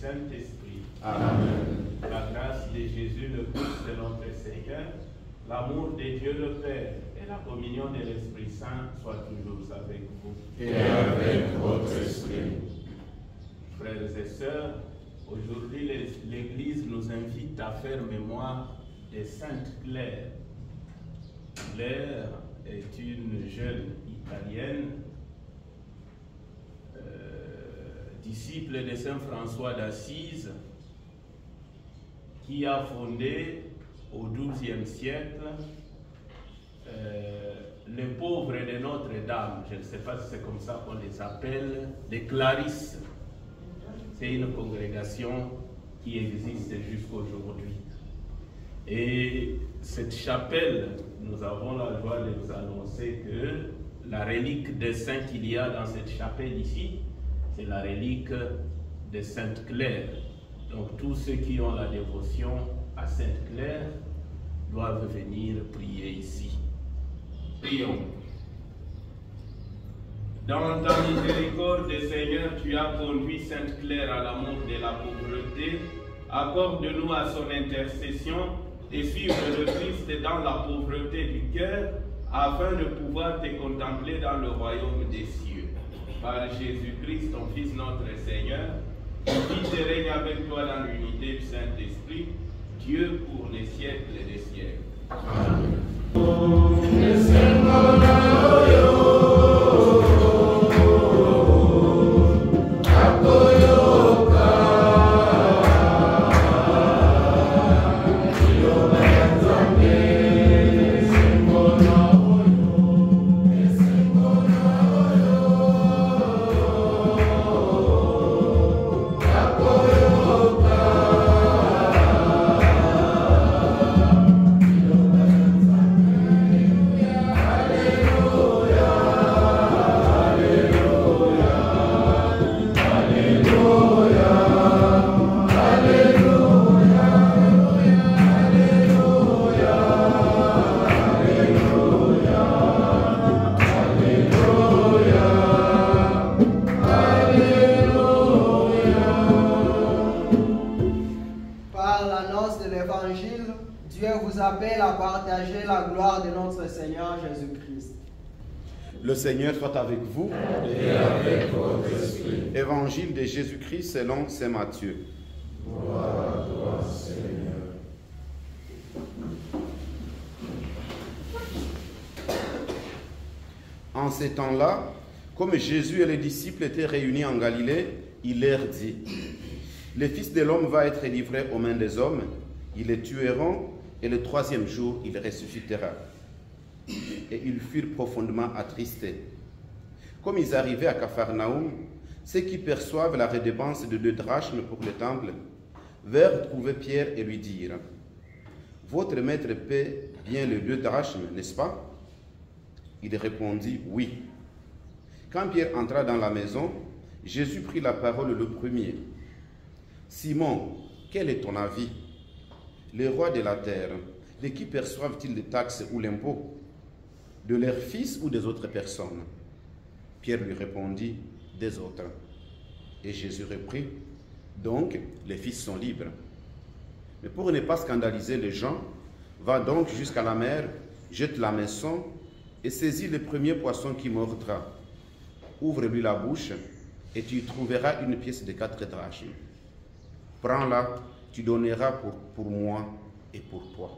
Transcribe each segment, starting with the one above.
Saint-Esprit. Amen. La grâce de Jésus, le Christ de notre Seigneur, l'amour de Dieu le Père et la communion de l'Esprit Saint soient toujours avec vous. Et avec votre esprit. Frères et sœurs, aujourd'hui l'Église nous invite à faire mémoire de Sainte Claire. Claire est une jeune italienne, disciple de Saint François d'Assise, qui a fondé au XIIe siècle les pauvres de Notre-Dame. Je ne sais pas si c'est comme ça qu'on les appelle, les Clarisses. C'est une congrégation qui existe jusqu'aujourd'hui. Et cette chapelle, nous avons la joie de vous annoncer que la relique de saint qu'il y a dans cette chapelle ici, c'est la relique de Sainte Claire. Donc tous ceux qui ont la dévotion à Sainte Claire doivent venir prier ici. Prions. Dans ta miséricorde, Seigneur, tu as conduit Sainte Claire à l'amour de la pauvreté. Accorde-nous à son intercession de suivre le Christ dans la pauvreté du cœur, afin de pouvoir te contempler dans le royaume des cieux. Par Jésus-Christ, ton Fils, notre Seigneur, qui te règne avec toi dans l'unité du Saint-Esprit, Dieu pour les siècles des siècles. Amen. Le Seigneur soit avec vous et avec votre esprit. Évangile de Jésus-Christ selon saint Matthieu. Gloire à toi, Seigneur. En ces temps-là, comme Jésus et les disciples étaient réunis en Galilée, il leur dit: le Fils de l'homme va être livré aux mains des hommes, ils le tueront et le troisième jour il ressuscitera. Et ils furent profondément attristés. Comme ils arrivaient à Capharnaüm, ceux qui perçoivent la redevance de 2 drachmes pour le temple vinrent trouver Pierre et lui dirent: votre maître paie bien les 2 drachmes, n'est-ce pas? Il répondit: oui. Quand Pierre entra dans la maison, Jésus prit la parole le premier. Simon, quel est ton avis? Les rois de la terre, de qui perçoivent-ils les taxes ou l'impôt? De leurs fils ou des autres personnes? Pierre lui répondit: des autres. Et Jésus reprit: donc les fils sont libres. Mais pour ne pas scandaliser les gens, va donc jusqu'à la mer, jette la maçon et saisis le premier poisson qui mordra. Ouvre-lui la bouche et tu y trouveras une pièce de 4 drachmes. Prends-la, tu donneras pour moi et pour toi.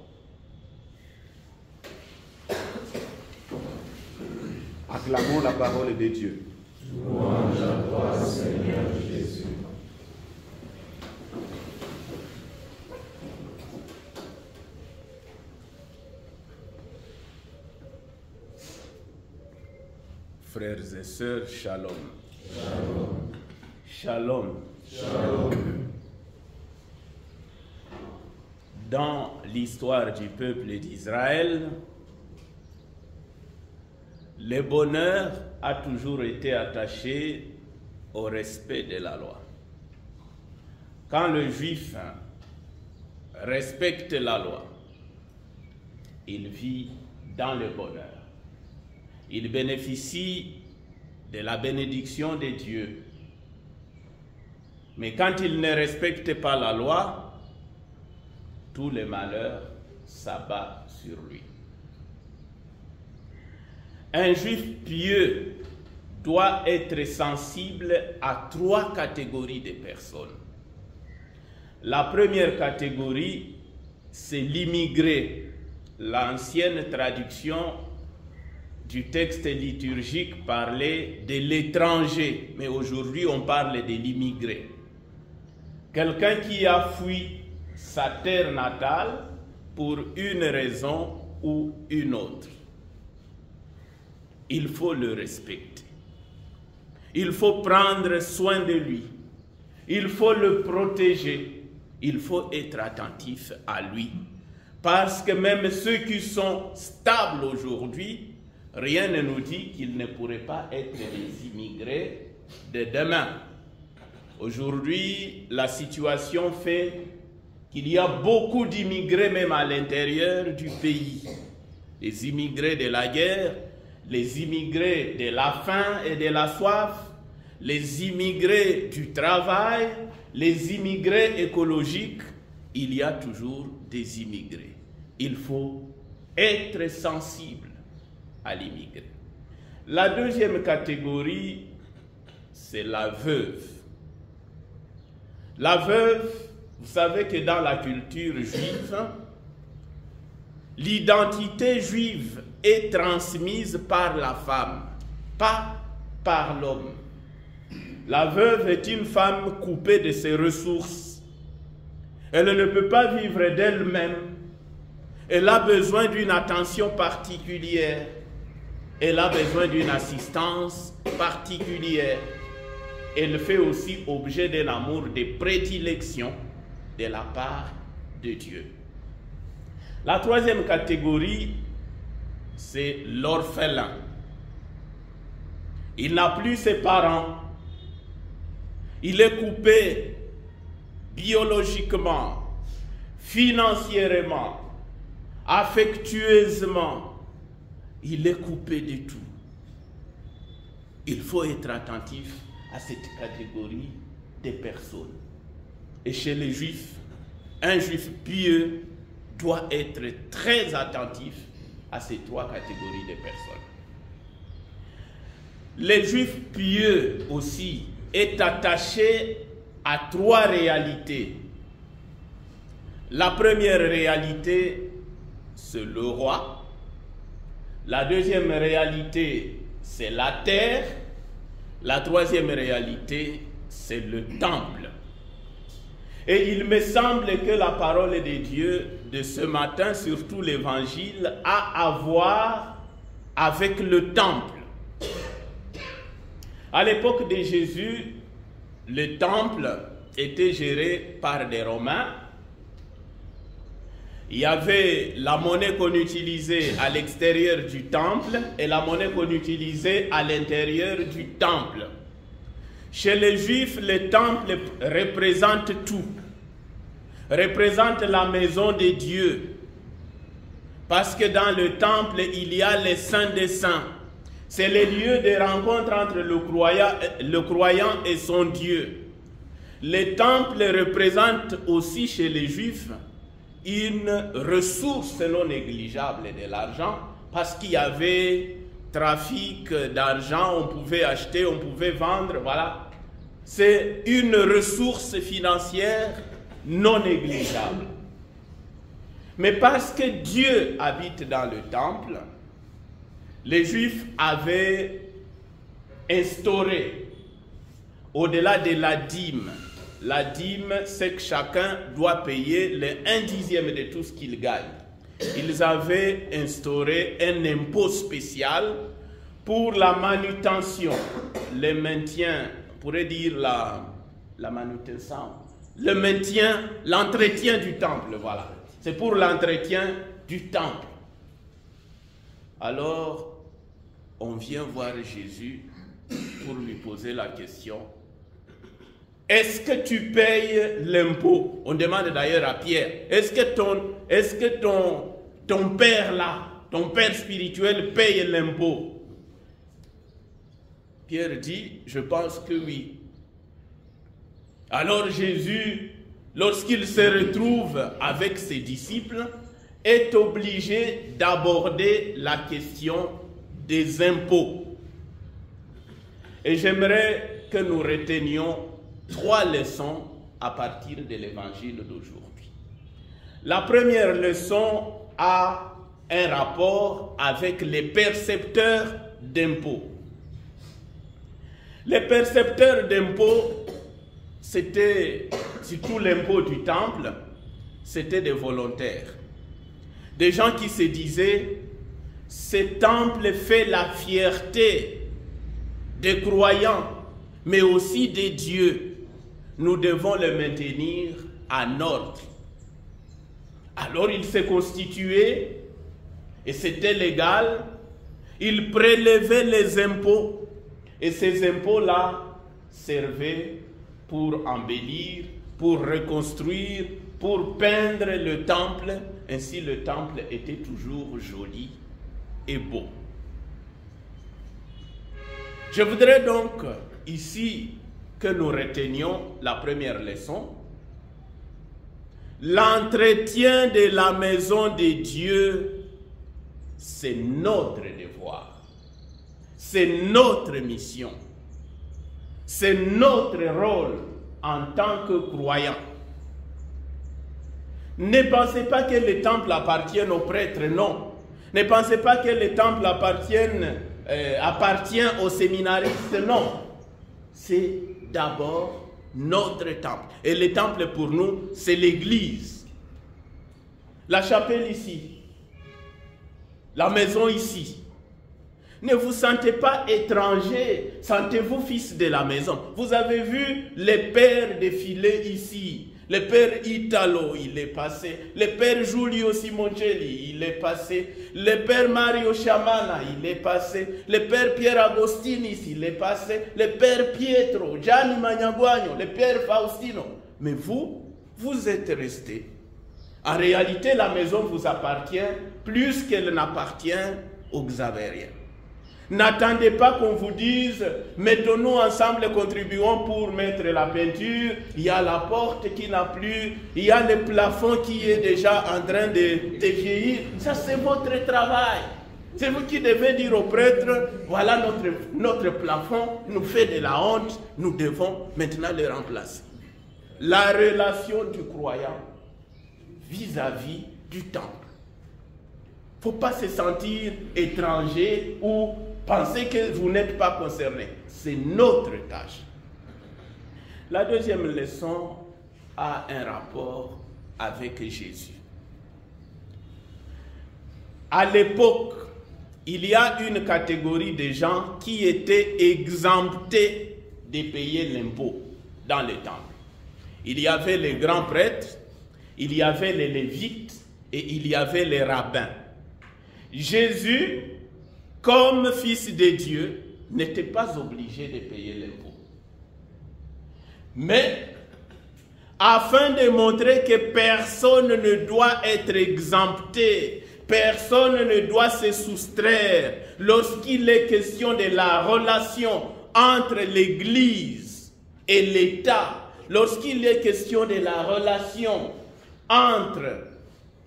Acclamons la parole de Dieu. Louange à toi, Seigneur Jésus. Frères et sœurs, shalom. Shalom. Shalom. Shalom. Dans l'histoire du peuple d'Israël, le bonheur a toujours été attaché au respect de la loi. Quand le juif respecte la loi, il vit dans le bonheur. Il bénéficie de la bénédiction de Dieu. Mais quand il ne respecte pas la loi, tout le malheur s'abat sur lui. Un juif pieux doit être sensible à 3 catégories de personnes. La première catégorie, c'est l'immigré. L'ancienne traduction du texte liturgique parlait de l'étranger, mais aujourd'hui on parle de l'immigré. Quelqu'un qui a fui sa terre natale pour une raison ou une autre. Il faut le respecter. Il faut prendre soin de lui. Il faut le protéger. Il faut être attentif à lui. Parce que même ceux qui sont stables aujourd'hui, rien ne nous dit qu'ils ne pourraient pas être les immigrés de demain. Aujourd'hui, la situation fait qu'il y a beaucoup d'immigrés même à l'intérieur du pays. Les immigrés de la guerre, les immigrés de la faim et de la soif, les immigrés du travail, les immigrés écologiques, il y a toujours des immigrés. Il faut être sensible à l'immigré. La deuxième catégorie, c'est la veuve. La veuve, vous savez que dans la culture juive, l'identité juive est transmise par la femme, pas par l'homme. La veuve est une femme coupée de ses ressources. Elle ne peut pas vivre d'elle-même. Elle a besoin d'une attention particulière. Elle a besoin d'une assistance particulière. Elle fait aussi objet d'un amour de prédilection de la part de Dieu. La troisième catégorie, c'est l'orphelin. Il n'a plus ses parents. Il est coupé biologiquement, financièrement, affectueusement. Il est coupé de tout. Il faut être attentif à cette catégorie de personnes. Et chez les juifs, un juif pieux doit être très attentif à ces 3 catégories de personnes. Les juifs pieux aussi est attaché à 3 réalités. La première réalité, c'est le roi. La deuxième réalité, c'est la terre. La troisième réalité, c'est le temple. Et il me semble que la parole de Dieu de ce matin, surtout l'évangile, a à voir avec le temple. À l'époque de Jésus, le temple était géré par des Romains. Il y avait la monnaie qu'on utilisait à l'extérieur du temple et la monnaie qu'on utilisait à l'intérieur du temple. Chez les Juifs, le temple représente tout. Représente la maison de Dieu. Parce que dans le temple, il y a les saints des saints. C'est le lieu de rencontre entre le croyant et son Dieu. Le temple représente aussi chez les Juifs une ressource non négligeable de l'argent, parce qu'il y avait trafic d'argent, on pouvait acheter, on pouvait vendre, voilà. C'est une ressource financière non négligeable. Mais parce que Dieu habite dans le temple, les Juifs avaient instauré, au-delà de la dîme, c'est que chacun doit payer le 1/10 de tout ce qu'il gagne. Ils avaient instauré un impôt spécial pour la manutention, le maintien, on pourrait dire la manutention, le maintien, l'entretien du temple, voilà. C'est pour l'entretien du temple. Alors, on vient voir Jésus pour lui poser la question. Est-ce que tu payes l'impôt? On demande d'ailleurs à Pierre, est-ce que ton père là, ton père spirituel paye l'impôt? Pierre dit, je pense que oui. Alors Jésus, lorsqu'il se retrouve avec ses disciples, est obligé d'aborder la question des impôts. Et j'aimerais que nous retenions 3 leçons à partir de l'évangile d'aujourd'hui. La première leçon a un rapport avec les percepteurs d'impôts. Les percepteurs d'impôts, c'était, surtout l'impôt du temple, c'était des volontaires. Des gens qui se disaient, ce temple fait la fierté des croyants, mais aussi des dieux. Nous devons le maintenir en ordre. Alors ils se constituaient, et c'était légal, ils prélevaient les impôts, et ces impôts-là servaient pour embellir, pour reconstruire, pour peindre le temple. Ainsi le temple était toujours joli et beau. Je voudrais donc ici que nous retenions la première leçon. L'entretien de la maison de Dieu, c'est notre devoir. C'est notre mission. C'est notre rôle en tant que croyants. Ne pensez pas que le temple appartienne aux prêtres, non. Ne pensez pas que le temple appartient aux séminaristes, non. C'est d'abord notre temple. Et le temple pour nous, c'est l'église. La chapelle ici. La maison ici. Ne vous sentez pas étranger, sentez-vous fils de la maison. Vous avez vu les pères défiler ici. Le père Italo, il est passé. Le père Giulio Simoncelli, il est passé. Le père Mario Chamana, il est passé. Le père Pierre Agostinis, il est passé. Le père Pietro, Gianni Magnaguagno, le père Faustino. Mais vous êtes restés. En réalité, la maison vous appartient plus qu'elle n'appartient aux Xavériens. N'attendez pas qu'on vous dise, mettons-nous ensemble, contribuons pour mettre la peinture, il y a la porte qui n'a plus, il y a le plafond qui est déjà en train de vieillir. Ça, c'est votre travail. C'est vous qui devez dire aux prêtres, voilà notre plafond, nous fait de la honte, nous devons maintenant le remplacer. La relation du croyant vis-à-vis du temple. Il ne faut pas se sentir étranger ou penser que vous n'êtes pas concerné. C'est notre tâche. La deuxième leçon a un rapport avec Jésus. À l'époque, il y a une catégorie de gens qui étaient exemptés de payer l'impôt dans le temple. Il y avait les grands prêtres, il y avait les lévites et il y avait les rabbins. Jésus, comme fils de Dieu, n'était pas obligé de payer l'impôt. Mais, afin de montrer que personne ne doit être exempté, personne ne doit se soustraire lorsqu'il est question de la relation entre l'Église et l'État, lorsqu'il est question de la relation entre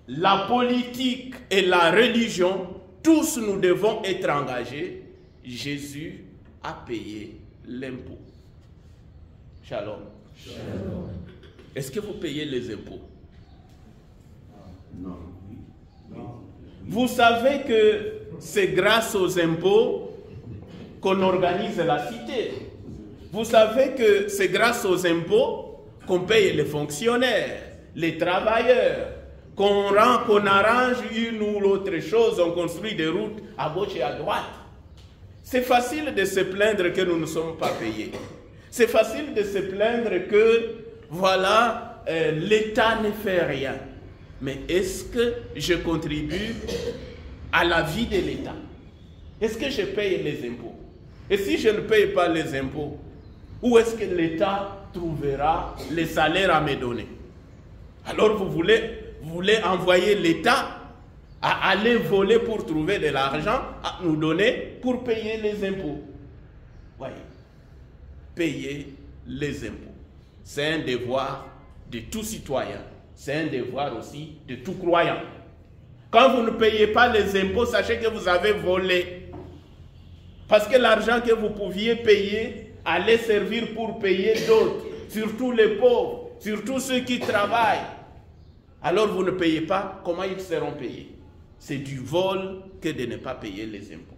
la politique et la religion, tous nous devons être engagés. Jésus a payé l'impôt. Shalom. Shalom. Est-ce que vous payez les impôts? Non. Vous savez que c'est grâce aux impôts qu'on organise la cité. Vous savez que c'est grâce aux impôts qu'on paye les fonctionnaires, les travailleurs, qu'on arrange une ou l'autre chose, on construit des routes à gauche et à droite. C'est facile de se plaindre que nous ne sommes pas payés. C'est facile de se plaindre que, voilà, l'État ne fait rien. Mais est-ce que je contribue à la vie de l'État? Est-ce que je paye les impôts? Et si je ne paye pas les impôts, où est-ce que l'État trouvera les salaires à me donner? Alors vous voulez envoyer l'État à aller voler pour trouver de l'argent, à nous donner pour payer les impôts. Voyez, payer les impôts. C'est un devoir de tout citoyen. C'est un devoir aussi de tout croyant. Quand vous ne payez pas les impôts, sachez que vous avez volé. Parce que l'argent que vous pouviez payer allait servir pour payer d'autres, surtout les pauvres, surtout ceux qui travaillent. Alors vous ne payez pas, comment ils seront payés? C'est du vol que de ne pas payer les impôts.